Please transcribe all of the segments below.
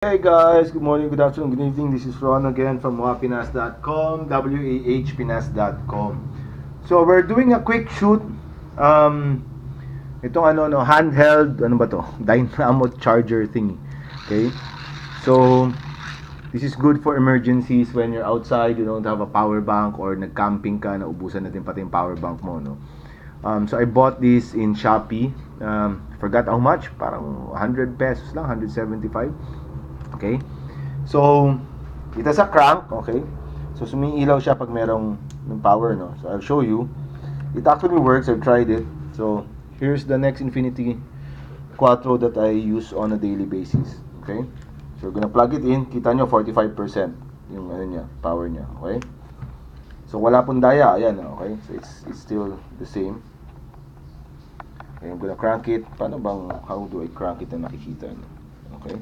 Hey guys, good morning, good afternoon, good evening. This is Ron again from wapinas.com, wahpinas.com. So we're doing a quick shoot. Itong handheld, ano ba to? Dynamo charger thingy. Okay? So this is good for emergencies when you're outside, you don't have a power bank or nag-camping ka, naubusan natin pati yung power bank mo, no? So I bought this in Shopee. Forgot how much, parang 100 pesos lang, 175. Okay? So, it has a crank, okay? So, sumiilaw siya pag merong power, no? So, I'll show you. It actually works. I've tried it. So, here's the Next Infinity Quattro that I use on a daily basis. Okay? So, we're gonna plug it in. Kita nyo, 45% yung niya, power niya. Okay? So, wala pong daya. Ayan, okay? So, it's still the same. Okay, I'm gonna crank it. How do I crank it na nakikita nyo? Okay?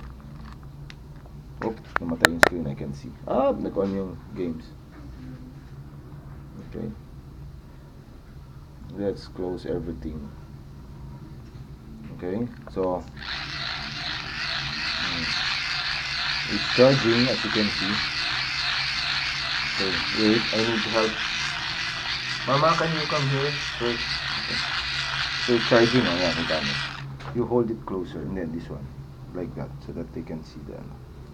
Oh, namatay yung screen, I can see. Nag-on yung games. Okay. Let's close everything. Okay, so it's charging, as you can see. Okay, wait, I need to help. Mama, can you come here? Wait. Okay. So it's charging, you hold it closer, and then this one, like that, so that they can see the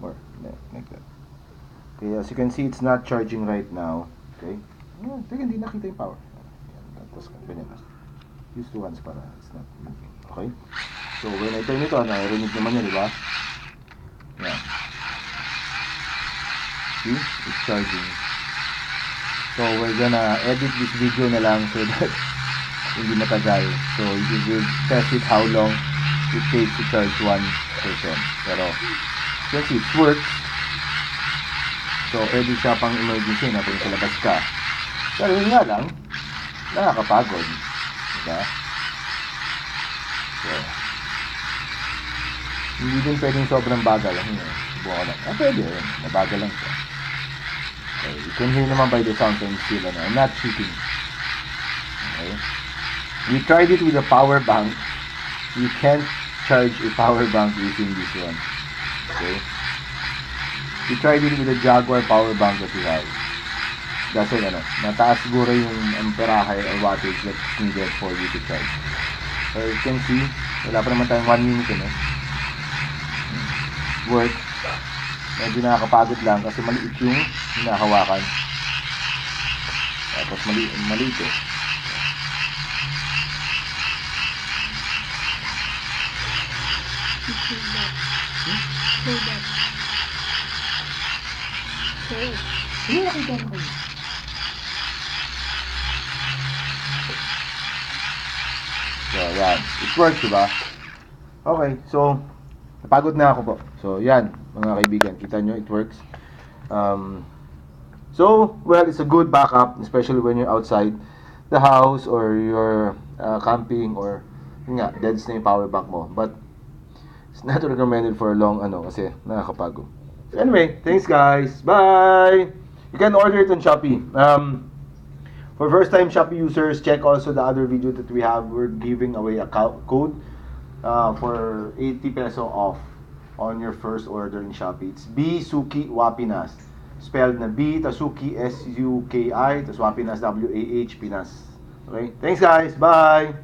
or like that. Okay, as you can see, it's not charging right now. Okay, teka, hindi nakita yung power. Tapos ganyan na. Use two hands para it's not moving. Okay, so when I turn it on, narinig naman yun, di ba? Yeah. See, it's charging. So we're gonna edit this video na lang so that hindi matagal. So you will test it how long it takes to charge 1%. Pero kasi it works. So pwede siya pang emergency na kung sa labas ka. Pero yun nga lang, nakakapagod. Diba? So, hindi din pwedeng sobrang bagal. Subukan lang. Pwede yun. Mabagal lang siya. Okay. You can hear naman by the sound and still, I'm not cheating. Okay. We tried it with a power bank. You can't charge a power bank using this one. Okay. We tried it with a Jaguar power bank that we have. Kasi mataas siguro yung amperahe or wattage that's needed for you to charge. So you can see, wala pa naman tayong 1 minute, Work. Medyo nakakapagod lang kasi maliit yung hinahawakan. Tapos maliit eh. Hold up. Okay. Hindi nakita mo kayo. So, yan. It works, diba? Okay, so, napagod na ako po. So, yan, mga kaibigan. Kita nyo, it works. So, well, it's a good backup, especially when you're outside the house or you're camping or, deads na yung power bank mo. But, it's not recommended for a long, kasi nakakapagod. So, anyway, thanks guys. Bye! You can order it on Shopee. For first-time Shopee users, check also the other video that we have. We're giving away a code for 80 peso off on your first order in Shopee. It's B-Suki Wapinas. Spelled na B, Tasuki, S-U-K-I, tas Wapinas, W-A-H, Pinas. Okay? Thanks guys. Bye!